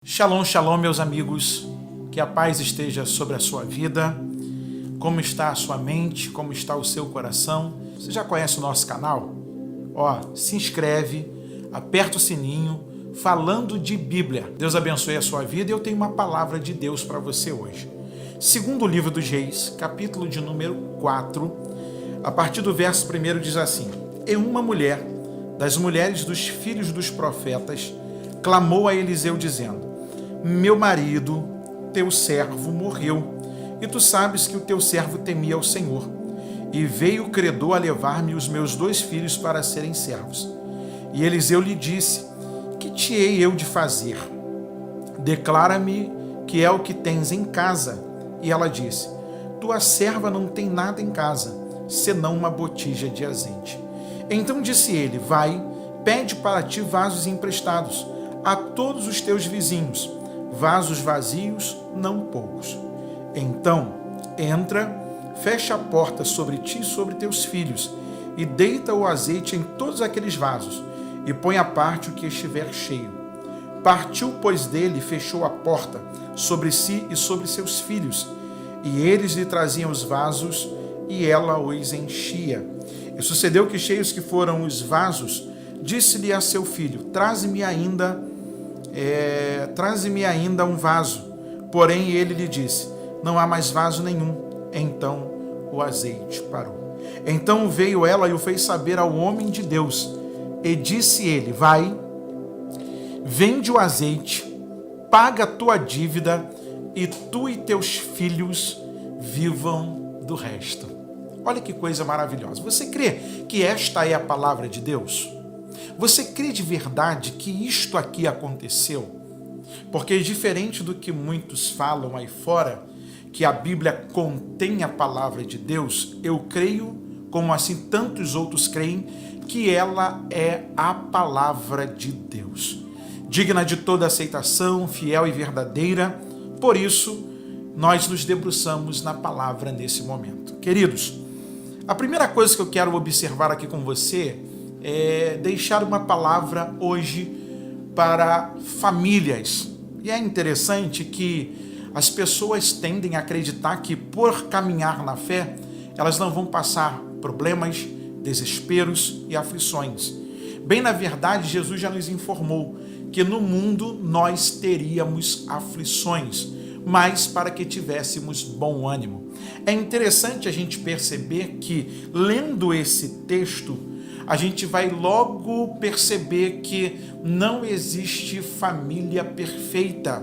Shalom, shalom, meus amigos, que a paz esteja sobre a sua vida. Como está a sua mente, como está o seu coração? Você já conhece o nosso canal? Se inscreve, aperta o sininho, falando de Bíblia. Deus abençoe a sua vida e eu tenho uma palavra de Deus para você hoje. Segundo livro dos Reis, capítulo de número 4, a partir do verso 1 diz assim: E uma mulher, das mulheres dos filhos dos profetas, clamou a Eliseu dizendo: Meu marido, teu servo, morreu, e tu sabes que o teu servo temia ao Senhor. E veio o credor a levar-me os meus 2 filhos para serem servos. E Eliseu lhe disse: Que te hei eu de fazer? Declara-me que é o que tens em casa. E ela disse: Tua serva não tem nada em casa, senão uma botija de azeite. Então disse ele: Vai, pede para ti vasos emprestados a todos os teus vizinhos, vasos vazios, não poucos. Então, entra, fecha a porta sobre ti e sobre teus filhos, e deita o azeite em todos aqueles vasos, e põe à parte o que estiver cheio. Partiu, pois, dele e fechou a porta sobre si e sobre seus filhos, e eles lhe traziam os vasos, e ela os enchia. E sucedeu que, cheios que foram os vasos, disse-lhe a seu filho: Traze-me ainda um vaso. Porém ele lhe disse: Não há mais vaso nenhum. Então o azeite parou. Então veio ela e o fez saber ao homem de Deus. E disse ele: Vai, vende o azeite, paga a tua dívida, e tu e teus filhos vivam do resto. Olha que coisa maravilhosa. Você crê que esta é a palavra de Deus? Você crê de verdade que isto aqui aconteceu? Porque diferente do que muitos falam aí fora, que a Bíblia contém a palavra de Deus, eu creio, como assim tantos outros creem, que ela é a palavra de Deus. Digna de toda aceitação, fiel e verdadeira. Por isso, nós nos debruçamos na palavra nesse momento. Queridos, a primeira coisa que eu quero observar aqui com você é deixar uma palavra hoje para famílias. E é interessante que as pessoas tendem a acreditar que por caminhar na fé, elas não vão passar problemas, desesperos e aflições. Bem, na verdade, Jesus já nos informou que no mundo nós teríamos aflições, mas para que tivéssemos bom ânimo. É interessante a gente perceber que, lendo esse texto, a gente vai logo perceber que não existe família perfeita,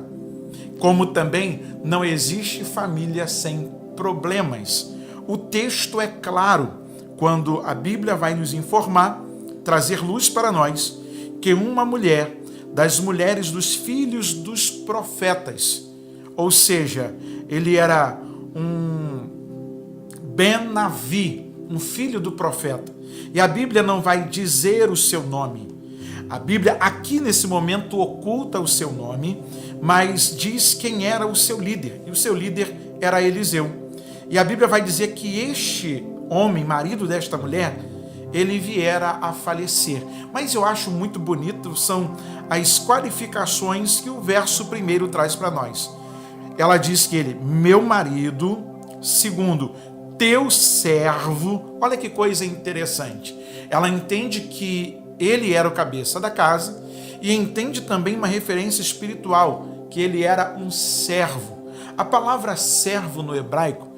como também não existe família sem problemas. O texto é claro quando a Bíblia vai nos informar, trazer luz para nós, que uma mulher, das mulheres dos filhos dos profetas, ou seja, ele era um Ben-Navi, um filho do profeta. E a Bíblia não vai dizer o seu nome. A Bíblia aqui nesse momento oculta o seu nome, mas diz quem era o seu líder. E o seu líder era Eliseu. E a Bíblia vai dizer que este homem, marido desta mulher, ele viera a falecer. Mas eu acho muito bonito, são as qualificações que o verso 1 traz para nós. Ela diz que ele, meu marido, segundo, teu servo. Olha que coisa interessante. Ela entende que ele era o cabeça da casa e entende também uma referência espiritual, que ele era um servo. A palavra servo no hebraico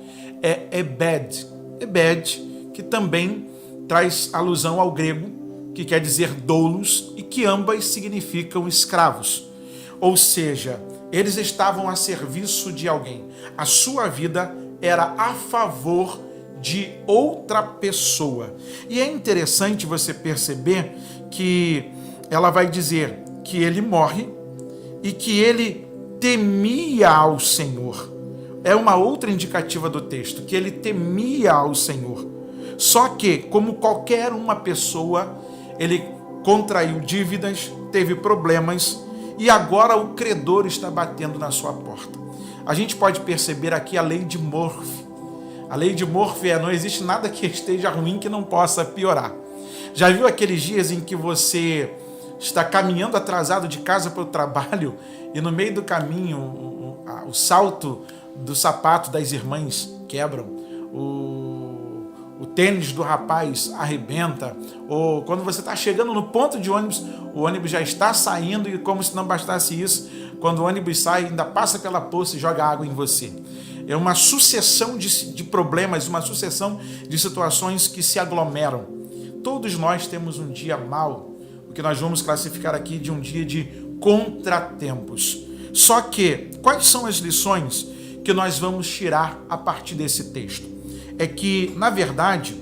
é ebed. Ebed, que também traz alusão ao grego, que quer dizer doulos, e que ambas significam escravos. Ou seja, eles estavam a serviço de alguém. A sua vida era a favor de outra pessoa. E é interessante você perceber que ela vai dizer que ele morre e que ele temia ao Senhor. É uma outra indicativa do texto, que ele temia ao Senhor. Só que, como qualquer uma pessoa, ele contraiu dívidas, teve problemas e agora o credor está batendo na sua porta. A gente pode perceber aqui a lei de Murphy. A lei de Murphy não existe nada que esteja ruim que não possa piorar. Já viu aqueles dias em que você está caminhando atrasado de casa para o trabalho e no meio do caminho o salto do sapato das irmãs quebram, o tênis do rapaz arrebenta, ou quando você está chegando no ponto de ônibus, o ônibus já está saindo e como se não bastasse isso, quando o ônibus sai, ainda passa pela poça e joga água em você. É uma sucessão de problemas, uma sucessão de situações que se aglomeram. Todos nós temos um dia mau, o que nós vamos classificar aqui de um dia de contratempos. Só que, quais são as lições que nós vamos tirar a partir desse texto? É que, na verdade,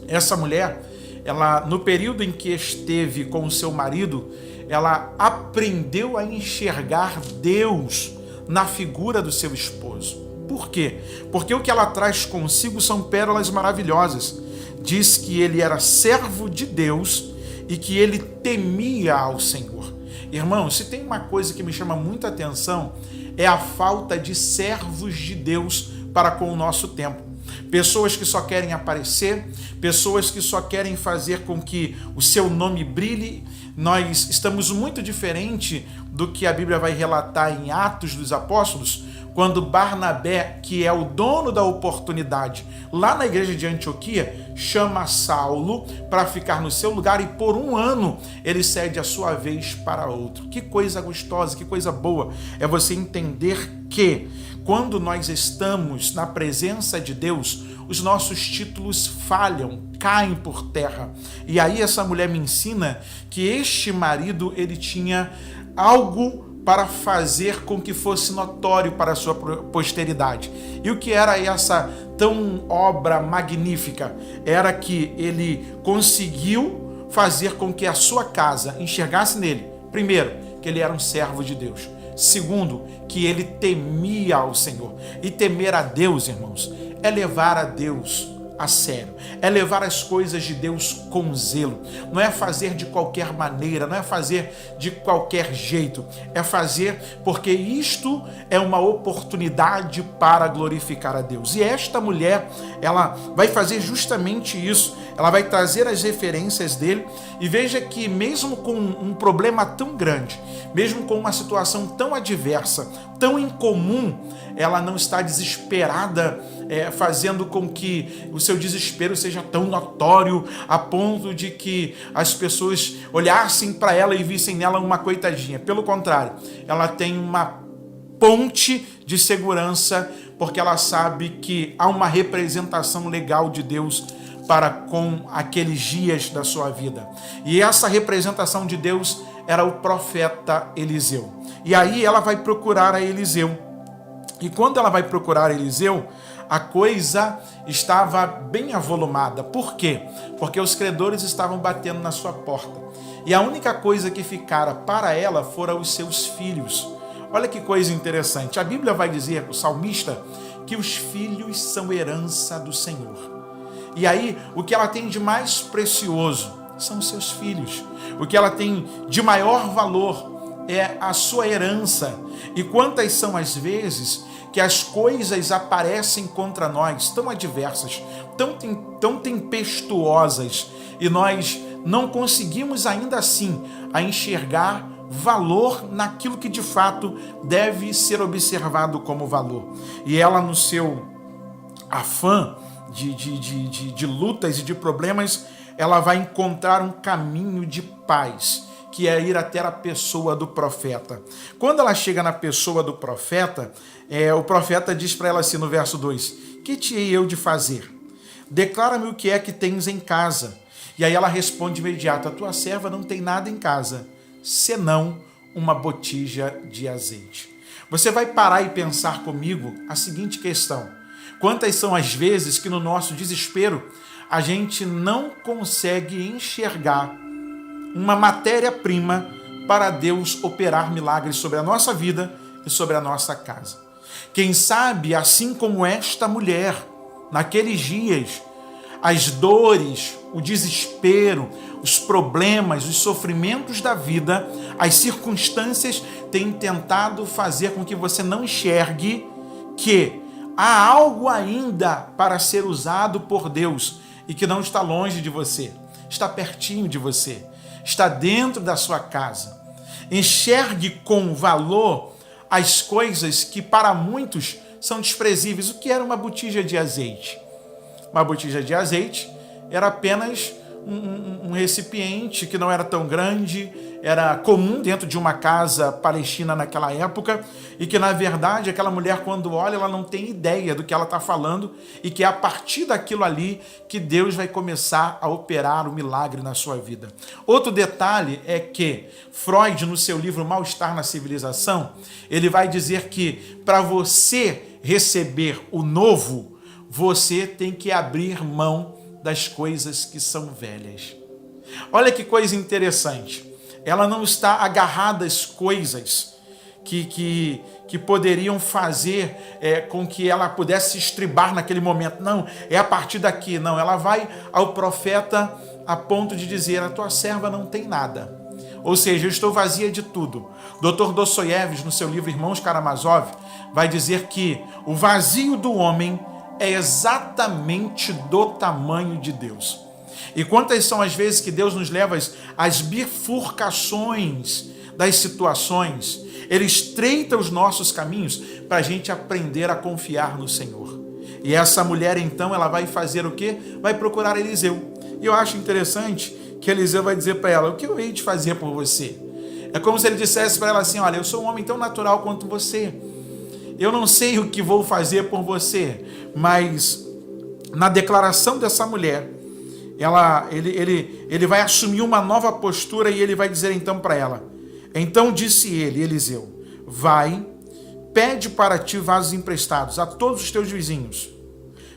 essa mulher, ela, no período em que esteve com o seu marido, ela aprendeu a enxergar Deus na figura do seu esposo. Por quê? Porque o que ela traz consigo são pérolas maravilhosas. Diz que ele era servo de Deus e que ele temia ao Senhor. Irmão, se tem uma coisa que me chama muita atenção, é a falta de servos de Deus para com o nosso tempo. Pessoas que só querem aparecer, pessoas que só querem fazer com que o seu nome brilhe. Nós estamos muito diferente do que a Bíblia vai relatar em Atos dos Apóstolos, quando Barnabé, que é o dono da oportunidade, lá na igreja de Antioquia, chama Saulo para ficar no seu lugar e por 1 ano ele cede a sua vez para outro. Que coisa gostosa, que coisa boa é você entender que quando nós estamos na presença de Deus, os nossos títulos falham, caem por terra. E aí essa mulher me ensina que este marido, ele tinha algo para fazer com que fosse notório para a sua posteridade. E o que era essa tão obra magnífica? Era que ele conseguiu fazer com que a sua casa enxergasse nele, primeiro, que ele era um servo de Deus. Segundo, que ele temia ao Senhor. E temer a Deus, irmãos, é levar a Deus a sério, é levar as coisas de Deus com zelo, não é fazer de qualquer maneira, não é fazer de qualquer jeito, é fazer porque isto é uma oportunidade para glorificar a Deus. E esta mulher, ela vai fazer justamente isso, ela vai trazer as referências dele e veja que mesmo com um problema tão grande, mesmo com uma situação tão adversa, tão incomum, ela não está desesperada, fazendo com que o seu desespero seja tão notório a ponto de que as pessoas olhassem para ela e vissem nela uma coitadinha. Pelo contrário, ela tem uma ponte de segurança, porque ela sabe que há uma representação legal de Deus para com aqueles dias da sua vida. E essa representação de Deus era o profeta Eliseu. E aí ela vai procurar a Eliseu. E quando ela vai procurar Eliseu, a coisa estava bem avolumada. Por quê? Porque os credores estavam batendo na sua porta. E a única coisa que ficara para ela foram os seus filhos. Olha que coisa interessante. A Bíblia vai dizer, o salmista, que os filhos são herança do Senhor. E aí, o que ela tem de mais precioso são os seus filhos. O que ela tem de maior valor é a sua herança. E quantas são as vezes que as coisas aparecem contra nós, tão adversas, tão tempestuosas, e nós não conseguimos ainda assim a enxergar valor naquilo que de fato deve ser observado como valor. E ela, no seu afã de lutas e de problemas, ela vai encontrar um caminho de paz, que é ir até a pessoa do profeta. Quando ela chega na pessoa do profeta, o profeta diz para ela assim no verso 2, que te hei eu de fazer? Declara-me o que é que tens em casa. E aí ela responde de imediato, a tua serva não tem nada em casa, senão uma botija de azeite. Você vai parar e pensar comigo a seguinte questão, quantas são as vezes que no nosso desespero a gente não consegue enxergar uma matéria-prima para Deus operar milagres sobre a nossa vida e sobre a nossa casa. Quem sabe, assim como esta mulher, naqueles dias, as dores, o desespero, os problemas, os sofrimentos da vida, as circunstâncias têm tentado fazer com que você não enxergue que há algo ainda para ser usado por Deus e que não está longe de você, está pertinho de você. está dentro da sua casa. Enxergue com valor as coisas que para muitos são desprezíveis. O que era uma botija de azeite? Uma botija de azeite era apenas um recipiente que não era tão grande, era comum dentro de uma casa palestina naquela época, e que, na verdade, aquela mulher, quando olha, ela não tem ideia do que ela está falando, e que é a partir daquilo ali que Deus vai começar a operar o milagre na sua vida. Outro detalhe é que Freud, no seu livro Mal-Estar na Civilização, ele vai dizer que para você receber o novo, você tem que abrir mão das coisas que são velhas. Olha que coisa interessante. Ela não está agarrada às coisas que poderiam fazer com que ela pudesse estribar naquele momento. Não, é a partir daqui. Não, ela vai ao profeta a ponto de dizer: a tua serva não tem nada. Ou seja, eu estou vazia de tudo. Dr. Dostoiévski, no seu livro Irmãos Karamazov, vai dizer que o vazio do homem é exatamente do tamanho de Deus. E quantas são as vezes que Deus nos leva às bifurcações das situações, Ele estreita os nossos caminhos para a gente aprender a confiar no Senhor. E essa mulher, então, ela vai fazer o quê? Vai procurar Eliseu. E eu acho interessante que Eliseu vai dizer para ela: o que eu hei de fazer por você? É como se ele dissesse para ela assim: olha, eu sou um homem tão natural quanto você. Eu não sei o que vou fazer por você, mas na declaração dessa mulher, ele vai assumir uma nova postura e ele vai dizer então para ela: então disse ele, Eliseu, vai, pede para ti vasos emprestados a todos os teus vizinhos,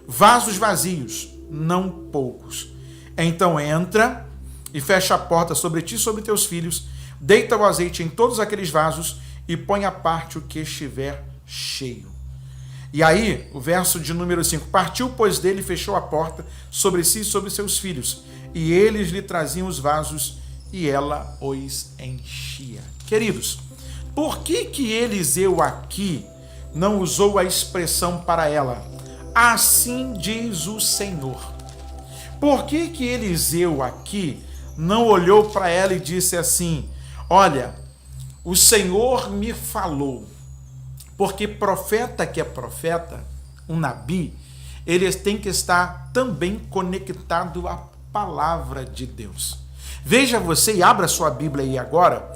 vasos vazios, não poucos. Então entra e fecha a porta sobre ti e sobre teus filhos, deita o azeite em todos aqueles vasos e põe à parte o que estiver cheio. E aí, o verso de número 5, partiu, pois, dele e fechou a porta sobre si e sobre seus filhos, e eles lhe traziam os vasos, e ela os enchia. Queridos, por que Eliseu aqui não usou a expressão para ela: assim diz o Senhor? Por que Eliseu aqui não olhou para ela e disse assim: olha, o Senhor me falou? Porque profeta que é profeta, um nabi, ele tem que estar também conectado à palavra de Deus. Veja você e abra sua Bíblia aí agora,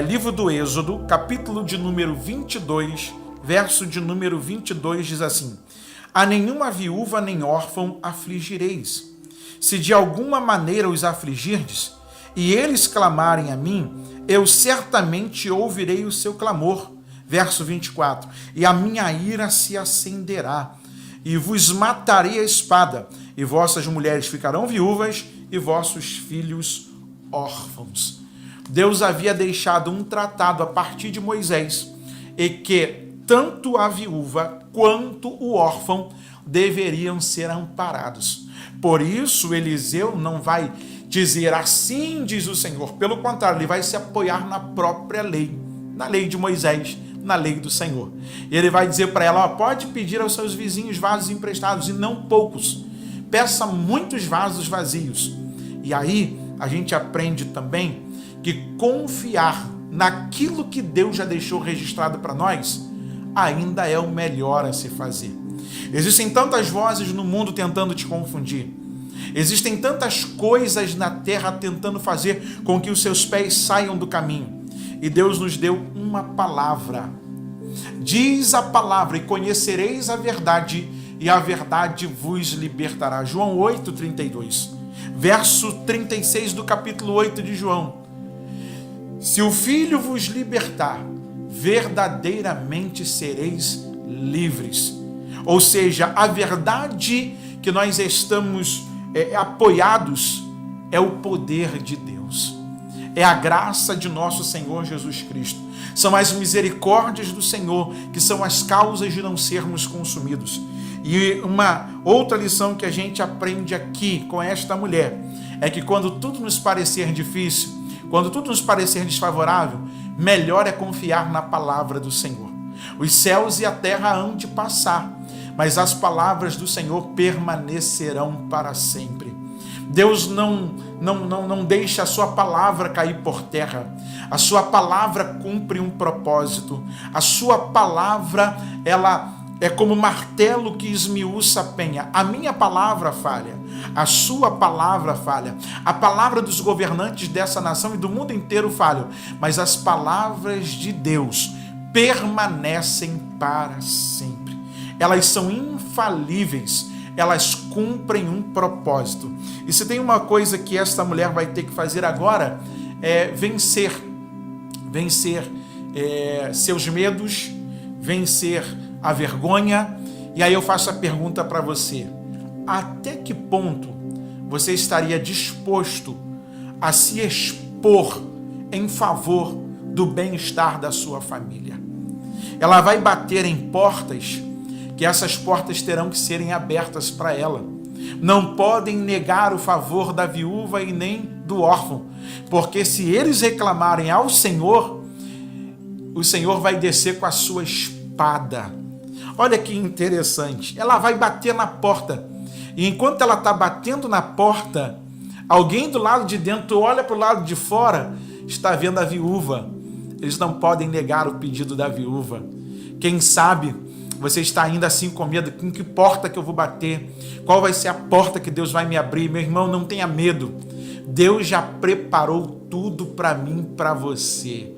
livro do Êxodo, capítulo de número 22, verso de número 22, diz assim: a nenhuma viúva nem órfão afligireis. Se de alguma maneira os afligirdes, e eles clamarem a mim, eu certamente ouvirei o seu clamor. Verso 24, e a minha ira se acenderá, e vos matarei a espada, e vossas mulheres ficarão viúvas, e vossos filhos órfãos. Deus havia deixado um tratado a partir de Moisés, e que tanto a viúva quanto o órfão deveriam ser amparados. Por isso, Eliseu não vai dizer assim diz o Senhor, pelo contrário, ele vai se apoiar na própria lei, na lei de Moisés, na lei do Senhor. E ele vai dizer para ela: pode pedir aos seus vizinhos vasos emprestados, e não poucos. Peça muitos vasos vazios. E aí a gente aprende também que confiar naquilo que Deus já deixou registrado para nós ainda é o melhor a se fazer. Existem tantas vozes no mundo tentando te confundir. Existem tantas coisas na terra tentando fazer com que os seus pés saiam do caminho. E Deus nos deu uma palavra. Diz a palavra: e conhecereis a verdade, e a verdade vos libertará. João 8:32. Verso 36 do capítulo 8 de João. Se o Filho vos libertar, verdadeiramente sereis livres. Ou seja, a verdade que nós estamos apoiados é o poder de Deus. É a graça de nosso Senhor Jesus Cristo. São as misericórdias do Senhor que são as causas de não sermos consumidos. E uma outra lição que a gente aprende aqui com esta mulher é que quando tudo nos parecer difícil, quando tudo nos parecer desfavorável, melhor é confiar na palavra do Senhor. Os céus e a terra hão de passar, mas as palavras do Senhor permanecerão para sempre. Deus não deixa a sua palavra cair por terra. A sua palavra cumpre um propósito. A sua palavra, ela é como martelo que esmiuça a penha. A minha palavra falha, a sua palavra falha, a palavra dos governantes dessa nação e do mundo inteiro falham, mas as palavras de Deus permanecem para sempre. Elas são infalíveis, elas cumprem um propósito. E se tem uma coisa que esta mulher vai ter que fazer agora, é vencer seus medos, vencer a vergonha. E aí eu faço a pergunta para você: até que ponto você estaria disposto a se expor em favor do bem-estar da sua família? Ela vai bater em portas, que essas portas terão que serem abertas para ela. Não podem negar o favor da viúva e nem do órfão, porque se eles reclamarem ao Senhor, o Senhor vai descer com a sua espada. Olha que interessante, ela vai bater na porta, e enquanto ela está batendo na porta, alguém do lado de dentro olha para o lado de fora, está vendo a viúva. Eles não podem negar o pedido da viúva. Quem sabe você está ainda assim com medo: com que porta que eu vou bater? Qual vai ser a porta que Deus vai me abrir? Meu irmão, não tenha medo. Deus já preparou tudo para mim, para você.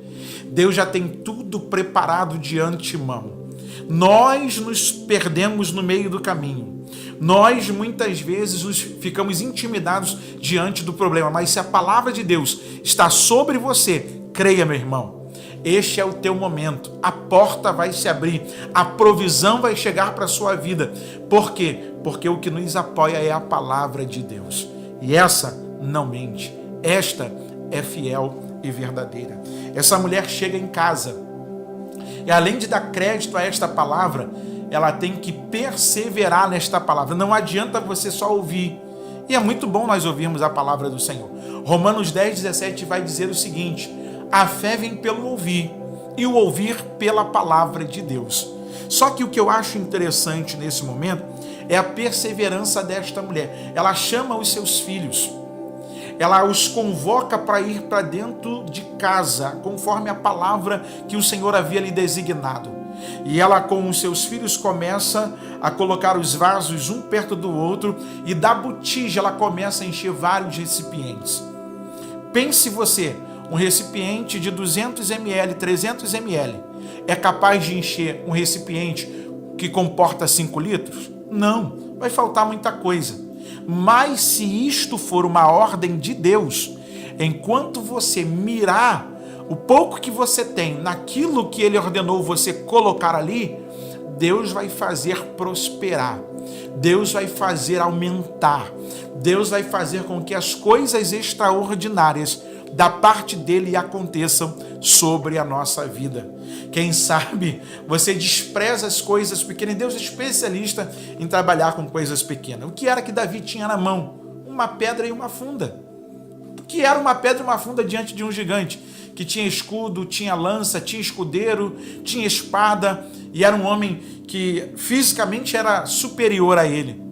Deus já tem tudo preparado de antemão. Nós nos perdemos no meio do caminho. Nós muitas vezes ficamos intimidados diante do problema, mas se a palavra de Deus está sobre você, creia, meu irmão, este é o teu momento. A porta vai se abrir, a provisão vai chegar para a sua vida. Por quê? Porque o que nos apoia é a palavra de Deus. E essa não mente. Esta é fiel e verdadeira. Essa mulher chega em casa e, além de dar crédito a esta palavra, ela tem que perseverar nesta palavra. Não adianta você só ouvir. E é muito bom nós ouvirmos a palavra do Senhor. Romanos 10:17 vai dizer o seguinte: a fé vem pelo ouvir, e o ouvir pela palavra de Deus. Só que o que eu acho interessante nesse momento é a perseverança desta mulher. Ela chama os seus filhos, ela os convoca para ir para dentro de casa, conforme a palavra que o Senhor havia lhe designado. E ela, com os seus filhos, começa a colocar os vasos um perto do outro, e da botija ela começa a encher vários recipientes. Pense você, um recipiente de 200 ml, 300 ml, é capaz de encher um recipiente que comporta 5 litros? Não, vai faltar muita coisa. Mas se isto for uma ordem de Deus, enquanto você mirar o pouco que você tem naquilo que Ele ordenou você colocar ali, Deus vai fazer prosperar, Deus vai fazer aumentar, Deus vai fazer com que as coisas extraordinárias da parte dele aconteçam sobre a nossa vida. Quem sabe você despreza as coisas pequenas. Deus é especialista em trabalhar com coisas pequenas. O que era que Davi tinha na mão? Uma pedra e uma funda. O que era uma pedra e uma funda diante de um gigante que tinha escudo, tinha lança, tinha escudeiro, tinha espada, e era um homem que fisicamente era superior a ele?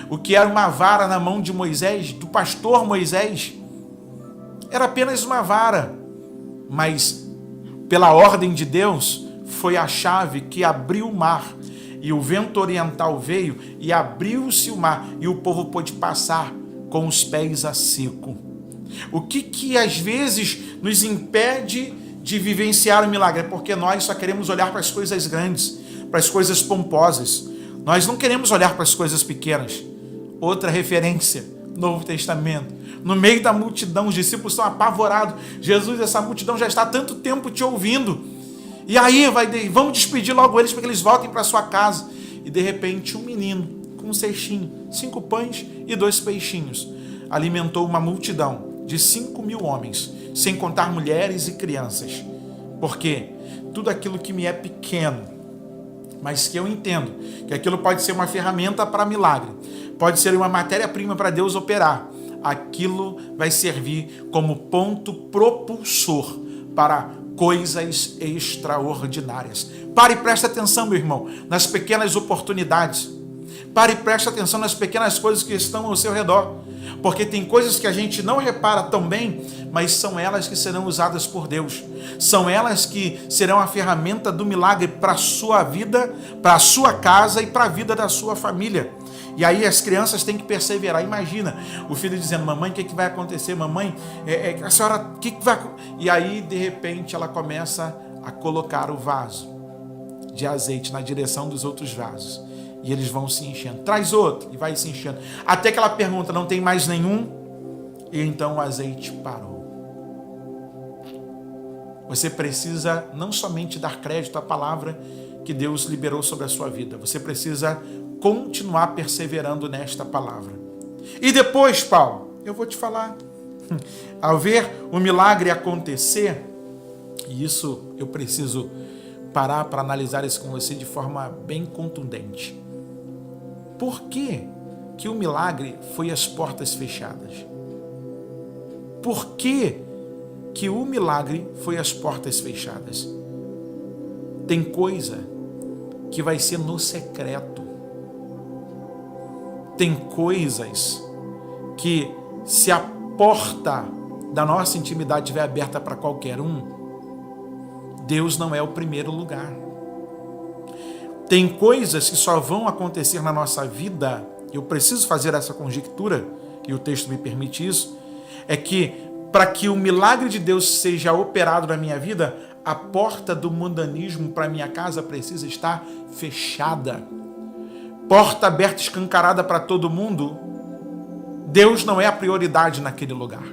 O que era uma vara na mão de Moisés, do pastor Moisés, era apenas uma vara, mas pela ordem de Deus foi a chave que abriu o mar, e o vento oriental veio e abriu-se o mar, e o povo pôde passar com os pés a seco. O que às vezes nos impede de vivenciar o milagre? É porque nós só queremos olhar para as coisas grandes, para as coisas pomposas. Nós não queremos olhar para as coisas pequenas. Outra referência, Novo Testamento. No meio da multidão, os discípulos estão apavorados. Jesus, essa multidão já está há tanto tempo te ouvindo. E aí, vamos despedir logo eles para que eles voltem para sua casa. E de repente, um menino com um cestinho, 5 pães e 2 peixinhos, alimentou uma multidão de 5.000 homens, sem contar mulheres e crianças. Porque tudo aquilo que me é pequeno, mas que eu entendo que aquilo pode ser uma ferramenta para milagre, pode ser uma matéria-prima para Deus operar, aquilo vai servir como ponto propulsor para coisas extraordinárias. Pare e preste atenção, meu irmão, nas pequenas oportunidades. Pare e preste atenção nas pequenas coisas que estão ao seu redor. porque tem coisas que a gente não repara tão bem, mas são elas que serão usadas por Deus. São elas que serão a ferramenta do milagre para a sua vida, para a sua casa e para a vida da sua família. E aí as crianças têm que perseverar. Imagina o filho dizendo: mamãe, o que vai acontecer? Mamãe, a senhora, o que vai acontecer? E aí, de repente, ela começa a colocar o vaso de azeite na direção dos outros vasos. E eles vão se enchendo. Traz outro. E vai se enchendo. Até que ela pergunta: não tem mais nenhum? E então o azeite parou. Você precisa não somente dar crédito à palavra que Deus liberou sobre a sua vida. Você precisa continuar perseverando nesta palavra. E depois, Paulo, eu vou te falar. Ao ver o milagre acontecer, e isso eu preciso parar para analisar isso com você de forma bem contundente. Por que que o milagre foi às portas fechadas? Por que que o milagre foi às portas fechadas? Tem coisa que vai ser no secreto. Tem coisas que, se a porta da nossa intimidade estiver aberta para qualquer um, Deus não é o primeiro lugar. Tem coisas que só vão acontecer na nossa vida, eu preciso fazer essa conjectura, e o texto me permite isso, é que para que o milagre de Deus seja operado na minha vida, a porta do mundanismo para minha casa precisa estar fechada. Porta aberta, escancarada para todo mundo, Deus não é a prioridade naquele lugar.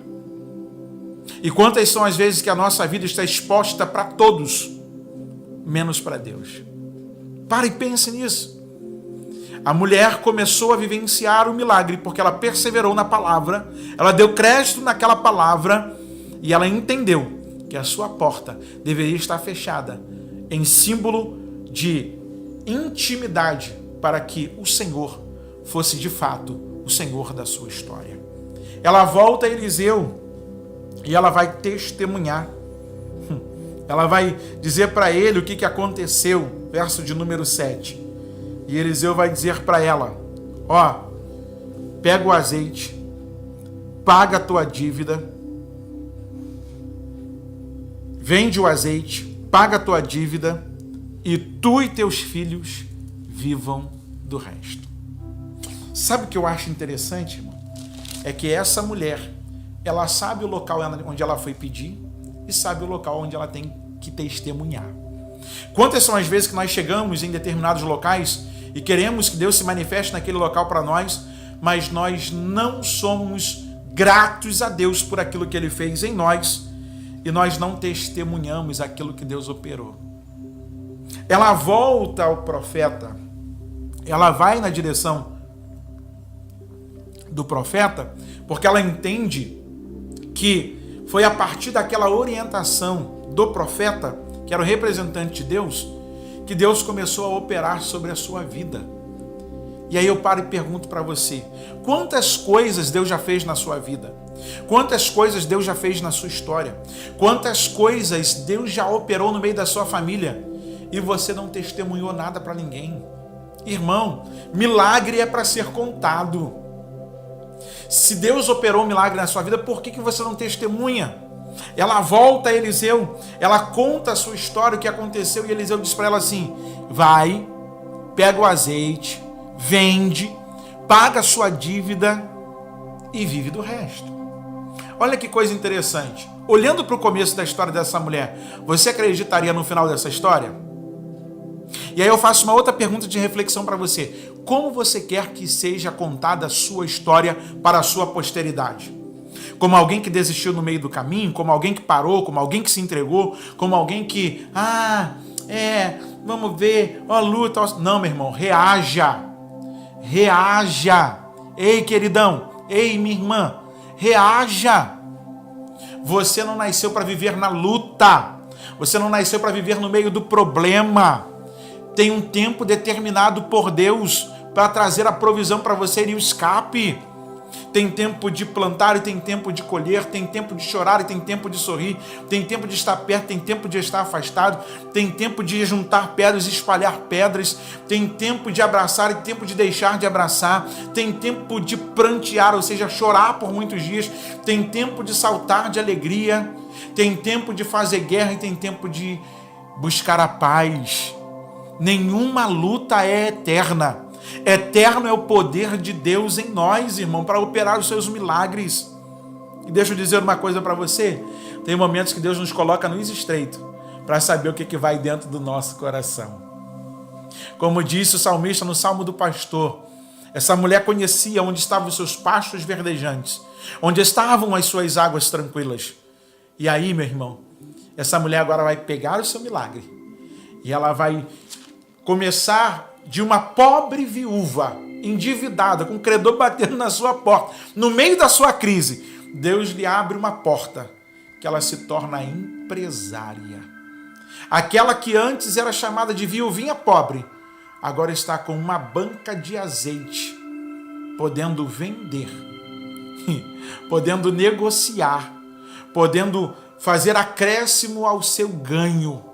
E quantas são as vezes que a nossa vida está exposta para todos, menos para Deus? Para e pense nisso. A mulher começou a vivenciar o milagre porque ela perseverou na palavra, ela deu crédito naquela palavra e ela entendeu que a sua porta deveria estar fechada em símbolo de intimidade, para que o Senhor fosse de fato o Senhor da sua história. Ela volta a Eliseu e ela vai testemunhar. Ela vai dizer para ele o que aconteceu, verso de número 7. E Eliseu vai dizer para ela: ó, pega o azeite, paga a tua dívida, vende o azeite, paga a tua dívida, e tu e teus filhos vivam do resto. Sabe o que eu acho interessante, irmão? É que essa mulher, ela sabe o local onde ela foi pedir e sabe o local onde ela tem que testemunhar. Quantas são as vezes que nós chegamos em determinados locais e queremos que Deus se manifeste naquele local para nós, mas nós não somos gratos a Deus por aquilo que Ele fez em nós e nós não testemunhamos aquilo que Deus operou. Ela volta ao profeta, ela vai na direção do profeta, porque ela entende que foi a partir daquela orientação do profeta, que era o representante de Deus, que Deus começou a operar sobre a sua vida. E aí eu paro e pergunto para você: quantas coisas Deus já fez na sua vida? Quantas coisas Deus já fez na sua história? Quantas coisas Deus já operou no meio da sua família? E você não testemunhou nada para ninguém. Irmão, milagre é para ser contado. Se Deus operou um milagre na sua vida, por que você não testemunha? Ela volta a Eliseu, ela conta a sua história, o que aconteceu, e Eliseu diz para ela assim: vai, pega o azeite, vende, paga a sua dívida e vive do resto. Olha que coisa interessante. Olhando para o começo da história dessa mulher, você acreditaria no final dessa história? E aí eu faço uma outra pergunta de reflexão para você. Como você quer que seja contada a sua história para a sua posteridade? Como alguém que desistiu no meio do caminho? Como alguém que parou? Como alguém que se entregou? Como alguém que, vamos ver, luta. Não, meu irmão, reaja. Reaja. Ei, queridão. Ei, minha irmã. Reaja. Você não nasceu para viver na luta. Você não nasceu para viver no meio do problema. Tem um tempo determinado por Deus para trazer a provisão para você e o escape. Tem tempo de plantar e tem tempo de colher, tem tempo de chorar e tem tempo de sorrir, tem tempo de estar perto, tem tempo de estar afastado, tem tempo de juntar pedras e espalhar pedras, tem tempo de abraçar e tempo de deixar de abraçar, tem tempo de prantear, ou seja, chorar por muitos dias, tem tempo de saltar de alegria, tem tempo de fazer guerra e tem tempo de buscar a paz. Nenhuma luta é eterna. Eterno é o poder de Deus em nós, irmão, para operar os seus milagres. E deixa eu dizer uma coisa para você. Tem momentos que Deus nos coloca nos estreitos para saber o que vai dentro do nosso coração. Como disse o salmista no Salmo do Pastor, essa mulher conhecia onde estavam os seus pastos verdejantes, onde estavam as suas águas tranquilas. E aí, meu irmão, essa mulher agora vai pegar o seu milagre e ela vai começar de uma pobre viúva, endividada, com o credor batendo na sua porta, no meio da sua crise, Deus lhe abre uma porta, que ela se torna empresária. Aquela que antes era chamada de viuvinha pobre, agora está com uma banca de azeite, podendo vender, podendo negociar, podendo fazer acréscimo ao seu ganho,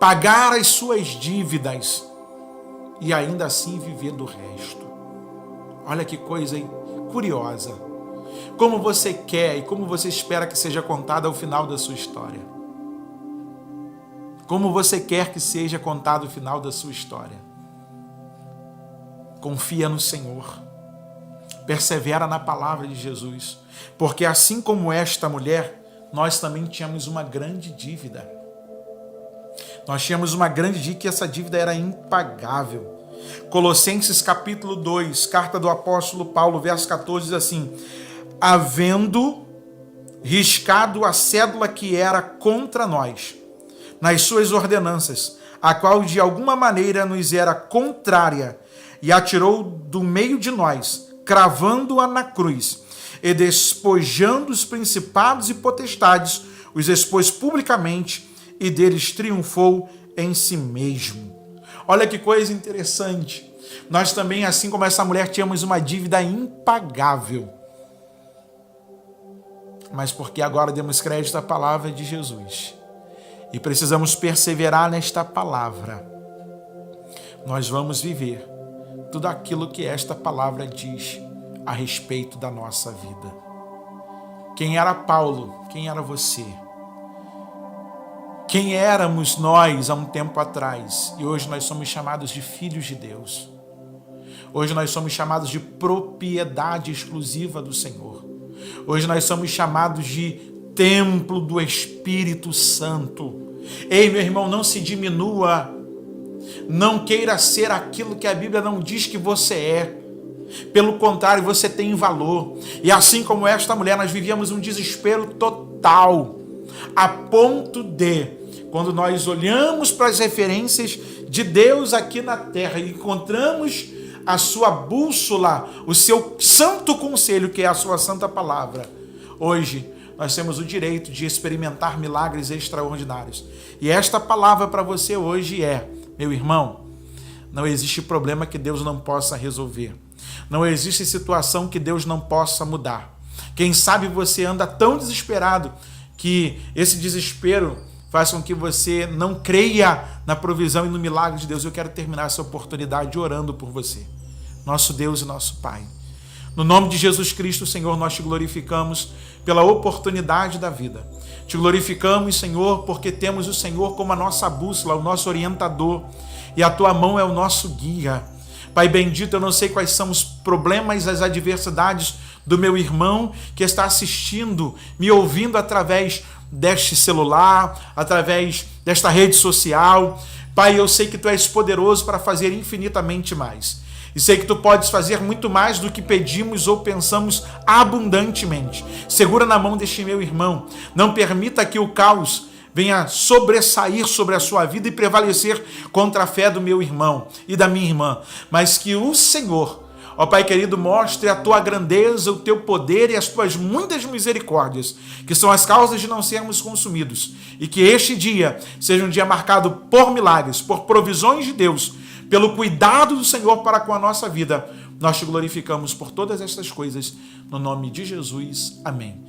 pagar as suas dívidas, e ainda assim viver do resto. Olha que coisa curiosa. Como você quer e como você espera que seja contada ao final da sua história. Como você quer que seja contado o final da sua história. Confia no Senhor. Persevera na palavra de Jesus. Porque assim como esta mulher, nós também tínhamos uma grande dívida. Nós tínhamos uma grande dívida, que essa dívida era impagável. Colossenses capítulo 2, carta do apóstolo Paulo, verso 14, diz assim: havendo riscado a cédula que era contra nós, nas suas ordenanças, a qual de alguma maneira nos era contrária, e atirou do meio de nós, cravando-a na cruz, e despojando os principados e potestades, os expôs publicamente, e deles triunfou em si mesmo. Olha que coisa interessante. Nós também, assim como essa mulher, tínhamos uma dívida impagável. Mas porque agora demos crédito à palavra de Jesus e precisamos perseverar nesta palavra, nós vamos viver tudo aquilo que esta palavra diz a respeito da nossa vida. Quem era Paulo? Quem era você? Quem éramos nós há um tempo atrás? E hoje nós somos chamados de filhos de Deus. Hoje nós somos chamados de propriedade exclusiva do Senhor. Hoje nós somos chamados de templo do Espírito Santo. Ei, meu irmão, não se diminua. Não queira ser aquilo que a Bíblia não diz que você é. Pelo contrário, você tem valor. E assim como esta mulher, nós vivíamos um desespero total, a ponto de, quando nós olhamos para as referências de Deus aqui na terra e encontramos a sua bússola, o seu santo conselho, que é a sua santa palavra, hoje nós temos o direito de experimentar milagres extraordinários. E esta palavra para você hoje é: meu irmão, não existe problema que Deus não possa resolver. Não existe situação que Deus não possa mudar. Quem sabe você anda tão desesperado que esse desespero faz com que você não creia na provisão e no milagre de Deus. Eu quero terminar essa oportunidade orando por você. Nosso Deus e nosso Pai, no nome de Jesus Cristo, Senhor, nós te glorificamos pela oportunidade da vida. Te glorificamos, Senhor, porque temos o Senhor como a nossa bússola, o nosso orientador, e a tua mão é o nosso guia. Pai bendito, eu não sei quais são os problemas, as adversidades do meu irmão que está assistindo, me ouvindo através deste celular, através desta rede social. Pai, eu sei que tu és poderoso para fazer infinitamente mais. E sei que tu podes fazer muito mais do que pedimos ou pensamos abundantemente. Segura na mão deste meu irmão. Não permita que o caos venha sobressair sobre a sua vida e prevalecer contra a fé do meu irmão e da minha irmã. Mas que o Senhor, ó Pai querido, mostre a tua grandeza, o teu poder e as tuas muitas misericórdias, que são as causas de não sermos consumidos. E que este dia seja um dia marcado por milagres, por provisões de Deus, pelo cuidado do Senhor para com a nossa vida, Nós te glorificamos por todas estas coisas, no nome de Jesus. Amém.